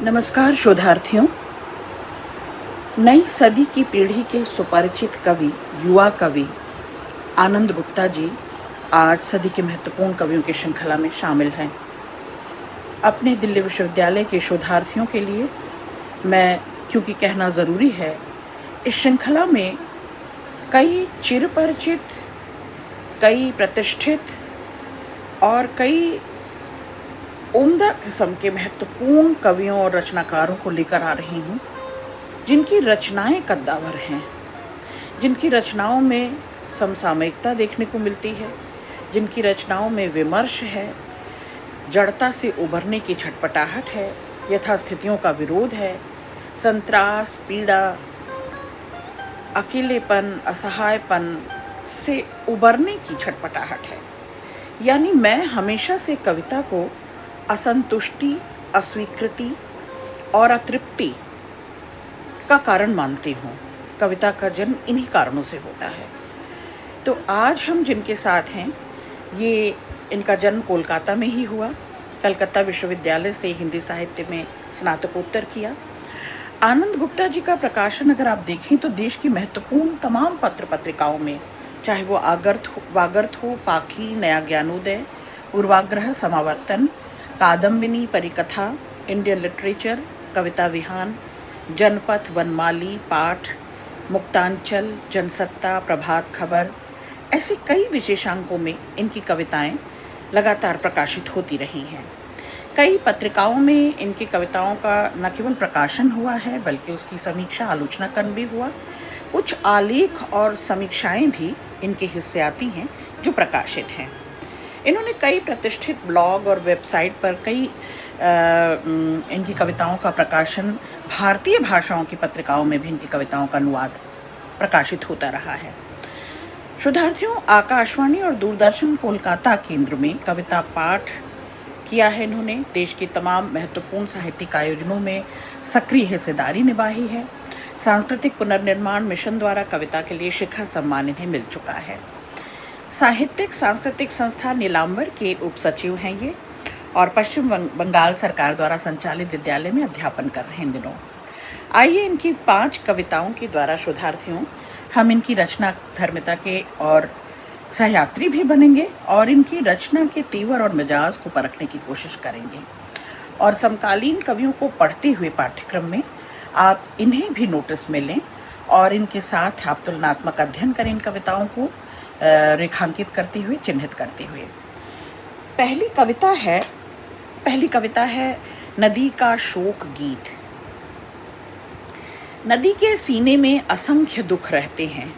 नमस्कार शोधार्थियों। नई सदी की पीढ़ी के सुपरिचित कवि, युवा कवि आनंद गुप्ता जी आज सदी के महत्वपूर्ण कवियों की श्रृंखला में शामिल हैं। अपने दिल्ली विश्वविद्यालय के शोधार्थियों के लिए मैं क्योंकि कहना ज़रूरी है, इस श्रृंखला में कई चिरपरिचित, कई प्रतिष्ठित और कई उम्दा किस्म के महत्वपूर्ण कवियों और रचनाकारों को लेकर आ रही हूँ, जिनकी रचनाएं कद्दावर हैं, जिनकी रचनाओं में समसामयिकता देखने को मिलती है, जिनकी रचनाओं में विमर्श है, जड़ता से उभरने की छटपटाहट है, यथास्थितियों का विरोध है, संत्रास, पीड़ा, अकेलेपन, असहायपन से उभरने की छटपटाहट है। यानी मैं हमेशा से कविता को असंतुष्टि, अस्वीकृति और अतृप्ति का कारण मानती हूँ। कविता का जन्म इन्हीं कारणों से होता है। तो आज हम जिनके साथ हैं, ये इनका जन्म कोलकाता में ही हुआ। कलकत्ता विश्वविद्यालय से हिंदी साहित्य में स्नातकोत्तर किया। आनंद गुप्ता जी का प्रकाशन अगर आप देखें तो देश की महत्वपूर्ण तमाम पत्र पत्रिकाओं में, चाहे वो वागर्थ हो, पाखी, नया ज्ञानोदय, पूर्वाग्रह, समावर्तन, कादम्बिनी, परिकथा, इंडियन लिटरेचर, कविता विहान, जनपथ, वनमाली, पाठ, मुक्तांचल, जनसत्ता, प्रभात खबर, ऐसे कई विशेषांकों में इनकी कविताएं लगातार प्रकाशित होती रही हैं। कई पत्रिकाओं में इनकी कविताओं का न केवल प्रकाशन हुआ है, बल्कि उसकी समीक्षा, आलोचनाकन भी हुआ। कुछ आलेख और समीक्षाएं भी इनके हिस्से आती हैं जो प्रकाशित हैं। इन्होंने कई प्रतिष्ठित ब्लॉग और वेबसाइट पर कई इनकी कविताओं का प्रकाशन, भारतीय भाषाओं की पत्रिकाओं में भी इनकी कविताओं का अनुवाद प्रकाशित होता रहा है। शोधार्थियों, आकाशवाणी और दूरदर्शन कोलकाता केंद्र में कविता पाठ किया है इन्होंने। देश के तमाम महत्वपूर्ण साहित्यिक आयोजनों में सक्रिय हिस्सेदारी निभाई है। सांस्कृतिक पुनर्निर्माण मिशन द्वारा कविता के लिए शिखर सम्मान इन्हें मिल चुका है। साहित्यिक सांस्कृतिक संस्था नीलांबर के उप सचिव हैं ये, और पश्चिम बंगाल सरकार द्वारा संचालित विद्यालय में अध्यापन कर रहे हैं इन दिनों। आइए इनकी 5 कविताओं के द्वारा शोधार्थियों हम इनकी रचना धर्मिता के और सहयात्री भी बनेंगे और इनकी रचना के तेवर और मिजाज को परखने की कोशिश करेंगे। और समकालीन कवियों को पढ़ते हुए पाठ्यक्रम में आप इन्हें भी नोटिस में लें और इनके साथ आप तुलनात्मक अध्ययन करें इन कविताओं को रेखांकित करते हुए, चिन्हित करते हुए। पहली कविता है नदी का शोक गीत। नदी के सीने में असंख्य दुख रहते हैं।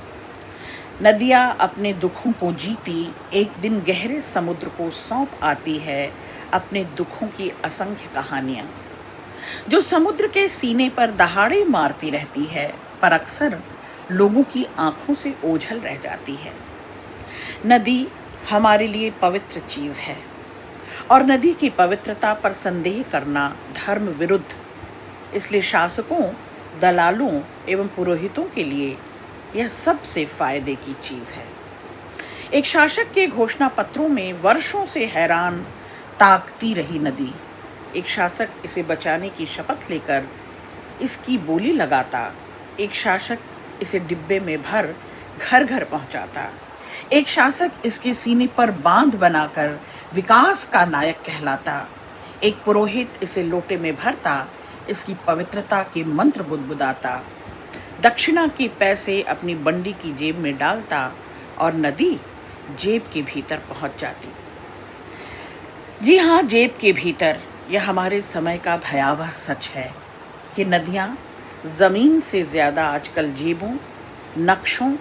नदियाँ अपने दुखों को जीती एक दिन गहरे समुद्र को सौंप आती है अपने दुखों की असंख्य कहानियाँ, जो समुद्र के सीने पर दहाड़े मारती रहती है, पर अक्सर लोगों की आंखों से ओझल रह जाती है। नदी हमारे लिए पवित्र चीज़ है और नदी की पवित्रता पर संदेह करना धर्म विरुद्ध, इसलिए शासकों, दलालों एवं पुरोहितों के लिए यह सबसे फायदे की चीज़ है। एक शासक के घोषणा पत्रों में वर्षों से हैरान ताकती रही नदी, एक शासक इसे बचाने की शपथ लेकर इसकी बोली लगाता, एक शासक इसे डिब्बे में भर घर घर पहुंचाता, एक शासक इसके सीने पर बांध बनाकर विकास का नायक कहलाता, एक पुरोहित इसे लोटे में भरता, इसकी पवित्रता के मंत्र बुदबुदाता, दक्षिणा के पैसे अपनी बंडी की जेब में डालता और नदी जेब के भीतर पहुंच जाती। जी हाँ, जेब के भीतर। यह हमारे समय का भयावह सच है कि नदियाँ ज़मीन से ज़्यादा आजकल जेबों, नक्शों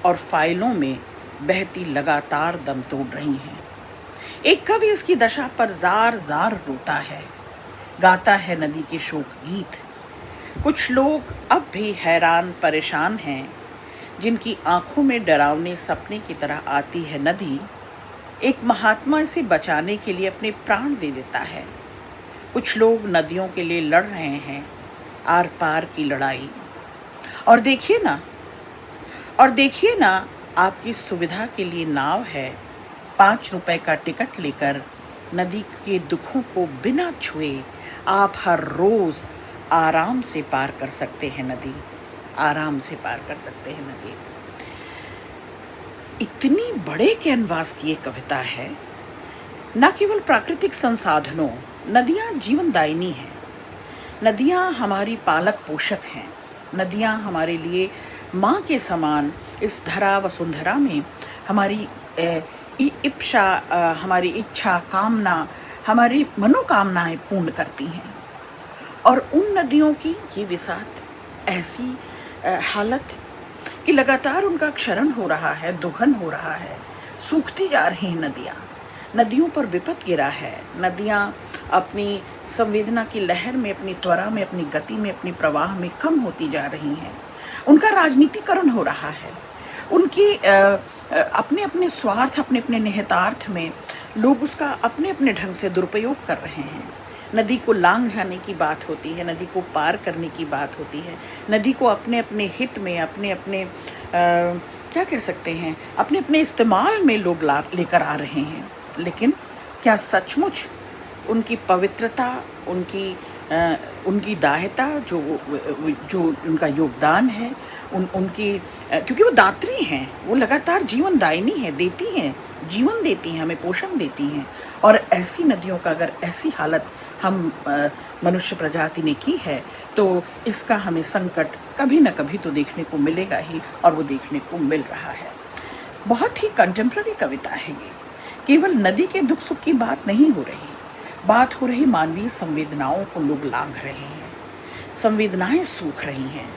और फाइलों में बहती लगातार दम तोड़ रही हैं। एक कवि इसकी दशा पर जार जार रोता है, गाता है नदी के शोक गीत। कुछ लोग अब भी हैरान परेशान हैं, जिनकी आंखों में डरावने सपने की तरह आती है नदी। एक महात्मा इसे बचाने के लिए अपने प्राण दे देता है। कुछ लोग नदियों के लिए लड़ रहे हैं, आर पार की लड़ाई। और देखिए ना, आपकी सुविधा के लिए नाव है। 5 रुपए का टिकट लेकर नदी के दुखों को बिना छुए आप हर रोज़ आराम से पार कर सकते हैं नदी, आराम से पार कर सकते हैं नदी। इतनी बड़े कैनवास की ये कविता है। न केवल प्राकृतिक संसाधनों, नदियाँ जीवनदायिनी हैं। नदियाँ हमारी पालक पोषक हैं। नदियाँ हमारे लिए माँ के समान इस धरा वसुंधरा में हमारी हमारी इच्छा, कामना, हमारी मनोकामनाएं पूर्ण करती हैं। और उन नदियों की ये विसात ऐसी हालत कि लगातार उनका क्षरण हो रहा है, दोहन हो रहा है, सूखती जा रही हैं नदियाँ। नदियों पर विपत गिरा है। नदियाँ अपनी संवेदना की लहर में, अपनी त्वरा में, अपनी गति में, अपनी प्रवाह में कम होती जा रही हैं। उनका राजनीतिकरण हो रहा है। उनकी अपने अपने स्वार्थ, अपने अपने निहितार्थ में लोग उसका अपने अपने ढंग से दुरुपयोग कर रहे हैं। नदी को लांघ जाने की बात होती है, नदी को पार करने की बात होती है, नदी को अपने अपने हित में, अपने अपने क्या कह सकते हैं, अपने अपने इस्तेमाल में लोग लेकर आ रहे हैं। लेकिन क्या सचमुच उनकी पवित्रता, उनकी दायता, जो उनका योगदान है, उनकी क्योंकि वो दात्री हैं, वो लगातार जीवनदायिनी है, देती हैं, जीवन देती हैं, हमें पोषण देती हैं। और ऐसी नदियों का अगर ऐसी हालत हम मनुष्य प्रजाति ने की है तो इसका हमें संकट कभी न कभी तो देखने को मिलेगा ही, और वो देखने को मिल रहा है। बहुत ही कंटेम्प्ररी कविता है ये। केवल नदी के दुख सुख की बात नहीं हो रही, बात हो रही मानवीय संवेदनाओं को लोग लांघ रहे हैं, संवेदनाएं सूख रही हैं।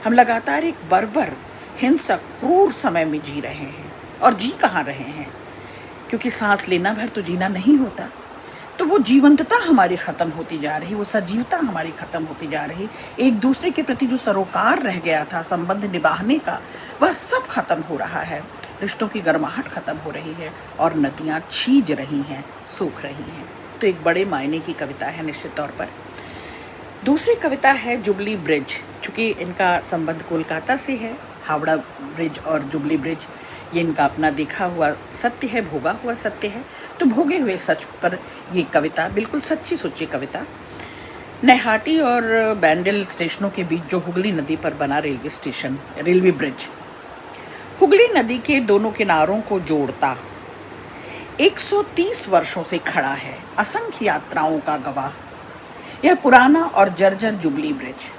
हम लगातार एक बर्बर, हिंसक, क्रूर समय में जी रहे हैं। और जी कहाँ रहे हैं, क्योंकि सांस लेना भर तो जीना नहीं होता। तो वो जीवंतता हमारी ख़त्म होती जा रही, वो सजीवता हमारी ख़त्म होती जा रही। एक दूसरे के प्रति जो सरोकार रह गया था, संबंध निभाने का, वह सब खत्म हो रहा है। रिश्तों की गर्माहट ख़त्म हो रही है और नदियाँ छीज रही हैं, सूख रही हैं। तो एक बड़े मायने की कविता है निश्चित तौर पर। दूसरी कविता है जुबली ब्रिज। चूँकि इनका संबंध कोलकाता से है, हावड़ा ब्रिज और जुबली ब्रिज ये इनका अपना देखा हुआ सत्य है, भोगा हुआ सत्य है। तो भोगे हुए सच पर ये कविता, बिल्कुल सच्ची सुच्ची कविता। नैहाटी और बैंडल स्टेशनों के बीच जो हुगली नदी पर बना रेलवे ब्रिज, हुगली नदी के दोनों किनारों को जोड़ता 130 वर्षों से खड़ा है, असंख्य यात्राओं का गवाह। यह पुराना और जर्जर जुबली ब्रिज,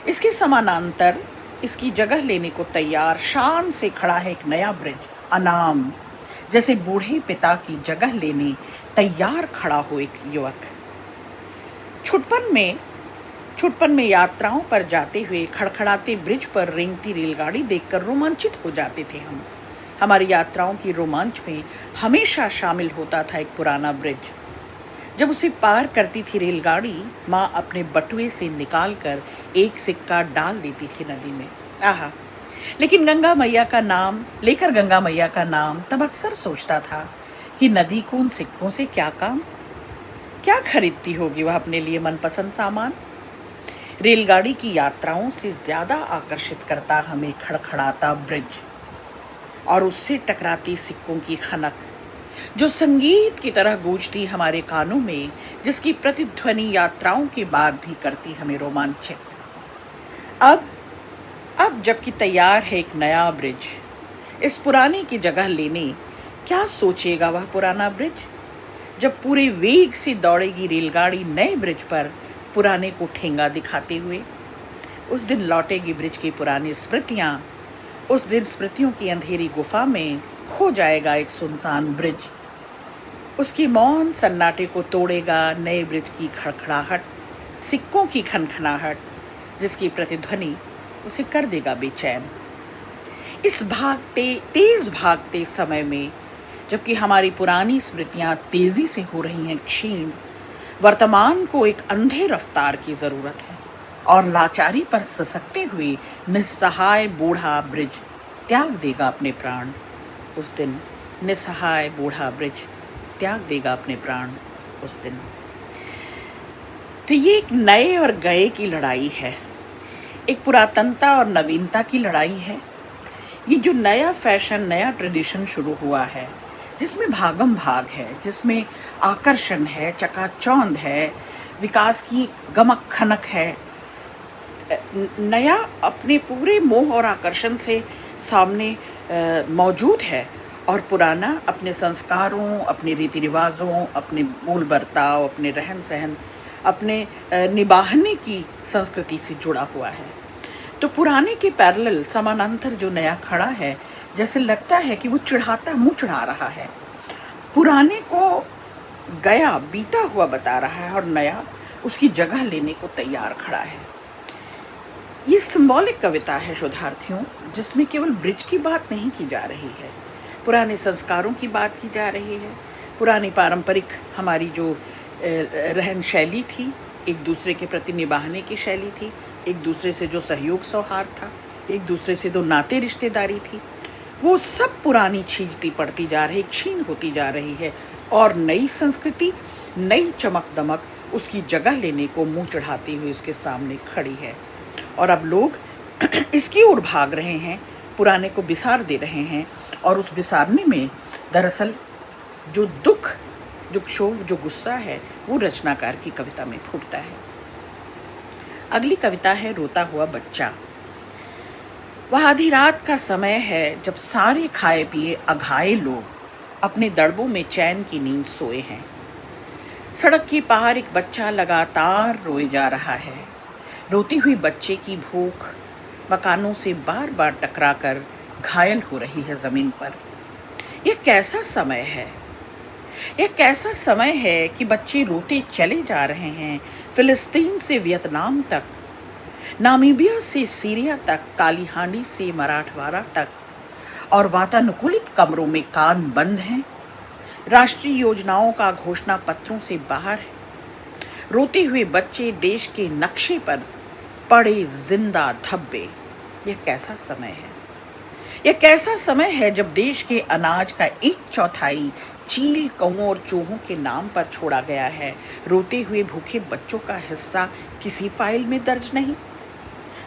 इसके समानांतर इसकी जगह लेने को तैयार शान से खड़ा है एक नया ब्रिज, अनाम, जैसे बूढ़े पिता की जगह लेने तैयार खड़ा हो एक युवक। छुटपन में यात्राओं पर जाते हुए खड़खड़ाते ब्रिज पर रेंगती रेलगाड़ी देखकर रोमांचित हो जाते थे हम। हमारी यात्राओं की रोमांच में हमेशा शामिल होता था एक पुराना ब्रिज। जब उसे पार करती थी रेलगाड़ी, माँ अपने बटुए से निकालकर एक सिक्का डाल देती थी नदी में। आहा! लेकिन गंगा मैया का नाम तब अक्सर सोचता था कि नदी को उन सिक्कों से क्या काम, क्या खरीदती होगी वह अपने लिए मनपसंद सामान। रेलगाड़ी की यात्राओं से ज्यादा आकर्षित करता हमें खड़खड़ाता ब्रिज और उससे टकराती सिक्कों की खनक, जो संगीत की तरह गूंजती हमारे कानों में, जिसकी प्रतिध्वनि यात्राओं के बाद भी करती हमें रोमांचित। अब जबकि तैयार है एक नया ब्रिज, इस पुराने की जगह लेने, क्या सोचेगा वह पुराना ब्रिज? जब पूरे वेग से दौड़ेगी रेलगाड़ी नए ब्रिज पर, पुराने को ठेंगा दिखाते हुए। उस दिन लौटेगी ब्रिज की पुरानी स्मृतियाँ। उस दिन स्मृतियों की अंधेरी गुफा में खो जाएगा एक सुनसान ब्रिज। उसकी मौन सन्नाटे को तोड़ेगा नए ब्रिज की खड़खड़ाहट, सिक्कों की खनखनाहट, जिसकी प्रतिध्वनि उसे कर देगा बेचैन। इस तेज भागते समय में, जबकि हमारी पुरानी स्मृतियां तेजी से हो रही हैं क्षीण, वर्तमान को एक अंधे रफ्तार की जरूरत है। और लाचारी पर ससकते हुए निस्सहाय बूढ़ा ब्रिज त्याग देगा अपने प्राण। उस दिन निस्सहाय बूढ़ा ब्रिज त्याग देगा अपने प्राण उस दिन। तो ये एक नए और गए की लड़ाई है, एक पुरातनता और नवीनता की लड़ाई है। ये जो नया फैशन, नया ट्रेडिशन शुरू हुआ है, जिसमें भागम भाग है, जिसमें आकर्षण है, चकाचौंध है, विकास की गमक खनक है। नया अपने पूरे मोह और आकर्षण से सामने मौजूद है, और पुराना अपने संस्कारों, अपने रीति रिवाजों, अपने मूल बर्ताव, अपने रहन सहन, अपने निभाने की संस्कृति से जुड़ा हुआ है। तो पुराने के पैरेलल समानांतर जो नया खड़ा है, जैसे लगता है कि वो मुंह चढ़ा रहा है, पुराने को गया बीता हुआ बता रहा है, और नया उसकी जगह लेने को तैयार खड़ा है। ये सिंबॉलिक कविता है शोधार्थियों, जिसमें केवल ब्रिज की बात नहीं की जा रही है, पुराने संस्कारों की बात की जा रही है। पुरानी पारंपरिक हमारी जो रहन शैली थी, एक दूसरे के प्रति निभाने की शैली थी, एक दूसरे से जो सहयोग सौहार्द था, एक दूसरे से जो नाते रिश्तेदारी थी, वो सब पुरानी छींचती पड़ती जा रही, क्षीण होती जा रही है, और नई संस्कृति, नई चमक दमक उसकी जगह लेने को मुंह चढ़ाती हुई उसके सामने खड़ी है। और अब लोग इसकी ओर भाग रहे हैं, पुराने को बिसार दे रहे हैं, और उस बिसारने में दरअसल जो दुख, जो क्षोभ, जो गुस्सा है, वो रचनाकार की कविता में फूटता है। अगली कविता है रोता हुआ बच्चा। वह आधी रात का समय है जब सारे खाए पिए अघाए लोग अपने दड़बों में चैन की नींद सोए हैं। सड़क के पार एक बच्चा लगातार रोए जा रहा है। रोती हुई बच्चे की भूख मकानों से बार बार टकराकर घायल हो रही है ज़मीन पर। यह कैसा समय है, यह कैसा समय है कि बच्चे रोते चले जा रहे हैं, फिलिस्तीन से वियतनाम तक, नामीबिया से सीरिया तक, काली हांडी से मराठवाड़ा तक, और वातानुकूलित कमरों में कान बंद हैं, राष्ट्रीय योजनाओं का घोषणा पत्रों से बाहर है। रोते हुए बच्चे देश के नक्शे पर पड़े जिंदा धब्बे। यह कैसा समय है, यह कैसा समय है जब देश के अनाज का 1/4 चील, कौओं और चूहों के नाम पर छोड़ा गया है। रोते हुए भूखे बच्चों का हिस्सा किसी फाइल में दर्ज नहीं।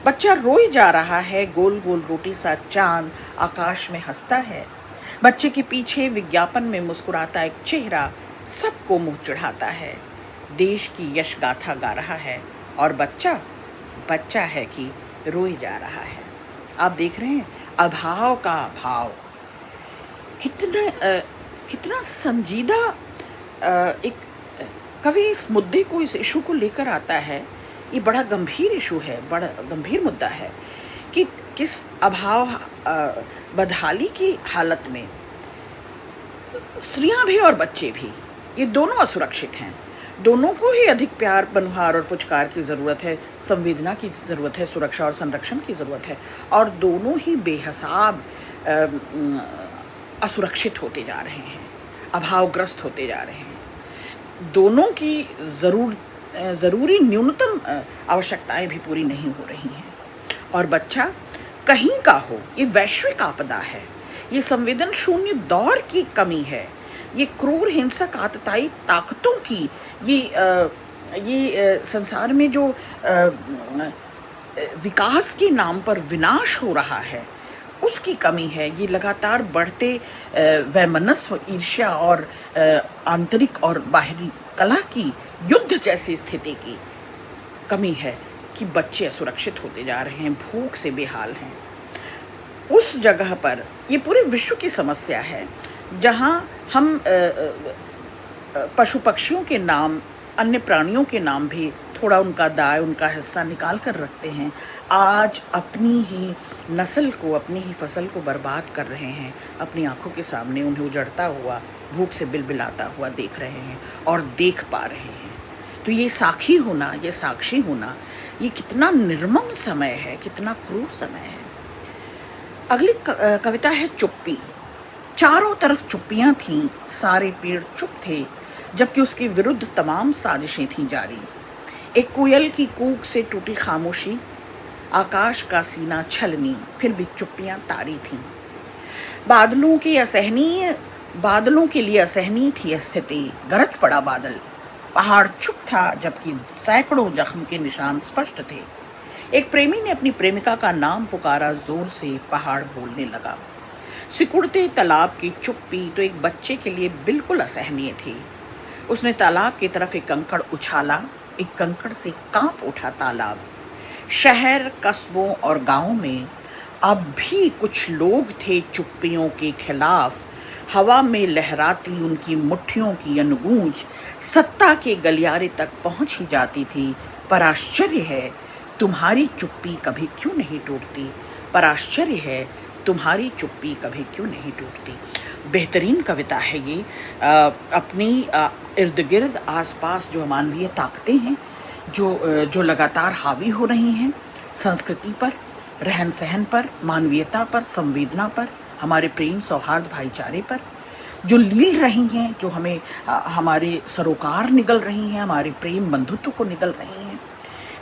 बच्चा रोए जा रहा है, गोल गोल रोटी सा चांद आकाश में हंसता है। बच्चे के पीछे विज्ञापन में मुस्कुराता एक चेहरा सबको मुंह चढ़ाता है, देश की यश गाथा गा रहा है, और बच्चा है कि रोए जा रहा है। आप देख रहे हैं अभाव का भाव कितना संजीदा एक कवि इस मुद्दे को, इस इशू को लेकर आता है। ये बड़ा गंभीर इशू है, बड़ा गंभीर मुद्दा है कि किस अभाव बदहाली की हालत में स्त्रियां भी और बच्चे भी, ये दोनों असुरक्षित हैं। दोनों को ही अधिक प्यार, बनुहार और पुचकार की ज़रूरत है, संवेदना की ज़रूरत है, सुरक्षा और संरक्षण की ज़रूरत है, और दोनों ही बेहिसाब असुरक्षित होते जा रहे हैं, अभावग्रस्त होते जा रहे हैं। दोनों की ज़रूरी न्यूनतम आवश्यकताएं भी पूरी नहीं हो रही हैं, और बच्चा कहीं का हो, ये वैश्विक आपदा है, ये संवेदन शून्य दौर की कमी है, ये क्रूर हिंसक आतताई ताकतों की, ये संसार में जो विकास के नाम पर विनाश हो रहा है, उसकी कमी है। ये लगातार बढ़ते वैमनस्य, ईर्ष्या और आंतरिक और बाहरी कला की युद्ध जैसी स्थिति की कमी है कि बच्चे असुरक्षित होते जा रहे हैं, भूख से बेहाल हैं। उस जगह पर ये पूरे विश्व की समस्या है, जहाँ हम पशु पक्षियों के नाम, अन्य प्राणियों के नाम भी थोड़ा उनका दाय, उनका हिस्सा निकाल कर रखते हैं। आज अपनी ही नस्ल को, अपनी ही फसल को बर्बाद कर रहे हैं, अपनी आंखों के सामने उन्हें उजड़ता हुआ, भूख से बिलबिलाता हुआ देख रहे हैं और देख पा रहे हैं। तो ये साक्षी होना, ये साक्षी होना, ये कितना निर्मम समय है, कितना क्रूर समय है। अगली कविता है चुप्पी। चारों तरफ चुप्पियां थीं, सारे पेड़ चुप थे, जबकि उसके विरुद्ध तमाम साजिशें थीं जारी। एक कोयल की कूक से टूटी खामोशी, आकाश का सीना छलनी, फिर भी चुप्पियां तारी थीं। बादलों के लिए असहनीय थी स्थिति। गरज पड़ा बादल, पहाड़ चुप था, जबकि सैकड़ों जख्म के निशान स्पष्ट थे। एक प्रेमी ने अपनी प्रेमिका का नाम पुकारा जोर से, पहाड़ बोलने लगा। सिकुड़ते तालाब की चुप्पी तो एक बच्चे के लिए बिल्कुल असहनीय थी। उसने तालाब की तरफ एक कंकड़ उछाला, एक कंकड़ से कांप उठा तालाब। शहर, कस्बों और गांवों में अब भी कुछ लोग थे चुप्पियों के खिलाफ। हवा में लहराती उनकी मुट्ठियों की अनगूंज सत्ता के गलियारे तक पहुंच ही जाती थी। पर आश्चर्य है तुम्हारी चुप्पी कभी क्यों नहीं टूटती। पर आश्चर्य है तुम्हारी चुप्पी कभी क्यों नहीं टूटती। बेहतरीन कविता है ये। अपनी इर्द गिर्द आसपास जो मानवीय ताकतें हैं जो लगातार हावी हो रही हैं संस्कृति पर, रहन सहन पर, मानवीयता पर, संवेदना पर, हमारे प्रेम, सौहार्द, भाईचारे पर, जो लील रही हैं, जो हमें हमारे सरोकार निगल रही हैं, हमारे प्रेम बंधुत्व को निगल रही हैं,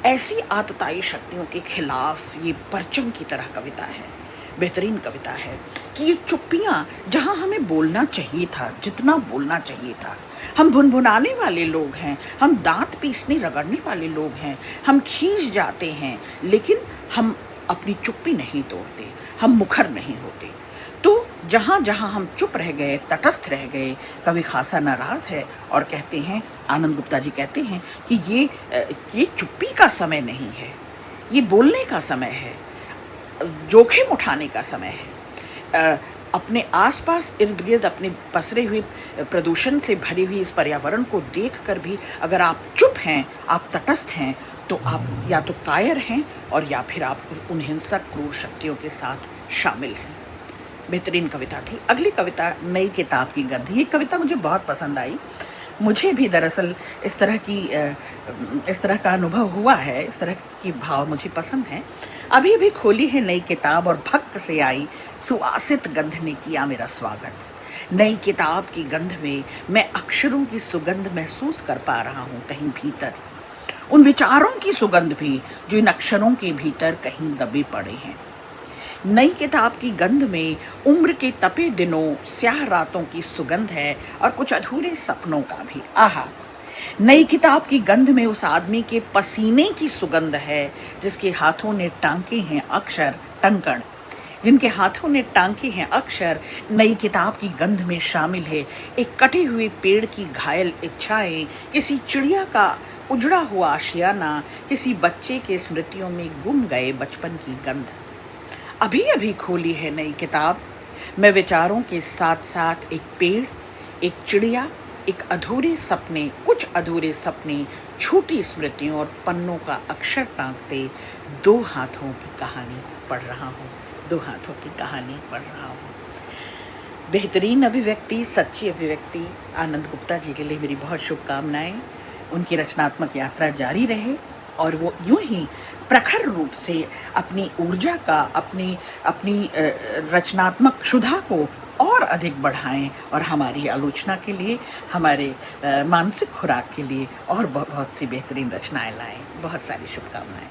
ऐसी आतताई शक्तियों के खिलाफ ये परचम की तरह कविता है। बेहतरीन कविता है कि ये चुप्पियाँ जहाँ हमें बोलना चाहिए था, जितना बोलना चाहिए था, हम भुनभुनाने वाले लोग हैं, हम दांत पीसने रगड़ने वाले लोग हैं, हम खींच जाते हैं, लेकिन हम अपनी चुप्पी नहीं तोड़ते, हम मुखर नहीं होते। तो जहाँ जहाँ हम चुप रह गए, तटस्थ रह गए, कवि खासा नाराज़ है और कहते हैं, आनंद गुप्ता जी कहते हैं कि ये चुप्पी का समय नहीं है, ये बोलने का समय है, जोखिम उठाने का समय है। अपने आसपास इर्द गिर्द अपने पसरे हुए प्रदूषण से भरी हुई इस पर्यावरण को देखकर भी अगर आप चुप हैं, आप तटस्थ हैं, तो आप या तो कायर हैं और या फिर आप उन हिंसक क्रूर शक्तियों के साथ शामिल हैं। बेहतरीन कविता थी। अगली कविता नई किताब की गंध। ये कविता मुझे बहुत पसंद आई। मुझे भी दरअसल इस तरह का अनुभव हुआ है, इस तरह की भाव मुझे पसंद है। अभी अभी खोली है नई किताब और भक्क से आई सुवासित गंध ने किया मेरा स्वागत। नई किताब की गंध में मैं अक्षरों की सुगंध महसूस कर पा रहा हूँ कहीं भीतर, उन विचारों की सुगंध भी जो इन अक्षरों के भीतर कहीं दबे पड़े हैं। नई किताब की गंध में उम्र के तपे दिनों, स्याह रातों की सुगंध है और कुछ अधूरे सपनों का भी। आहा, नई किताब की गंध में उस आदमी के पसीने की सुगंध है जिसके हाथों ने टांके हैं अक्षर टंकण, जिनके हाथों ने टांके हैं अक्षर। नई किताब की गंध में शामिल है एक कटे हुए पेड़ की घायल इच्छाएं, किसी चिड़िया का उजड़ा हुआ आशियाना, किसी बच्चे के स्मृतियों में गुम गए बचपन की गंध। अभी अभी खोली है नई किताब, मैं विचारों के साथ साथ एक पेड़, एक चिड़िया, एक अधूरे सपने, कुछ अधूरे सपने, छोटी स्मृतियों और पन्नों का अक्षर टांकते दो हाथों की कहानी पढ़ रहा हूँ, दो हाथों की कहानी पढ़ रहा हूँ। बेहतरीन अभिव्यक्ति, सच्ची अभिव्यक्ति। आनंद गुप्ता जी के लिए मेरी बहुत शुभकामनाएं। उनकी रचनात्मक यात्रा जारी रहे और वो यूं ही प्रखर रूप से अपनी ऊर्जा का, अपनी रचनात्मक क्षुधा को और अधिक बढ़ाएं और हमारी आलोचना के लिए, हमारे मानसिक खुराक के लिए और बहुत सी बेहतरीन रचनाएं लाएं। बहुत सारी शुभकामनाएं।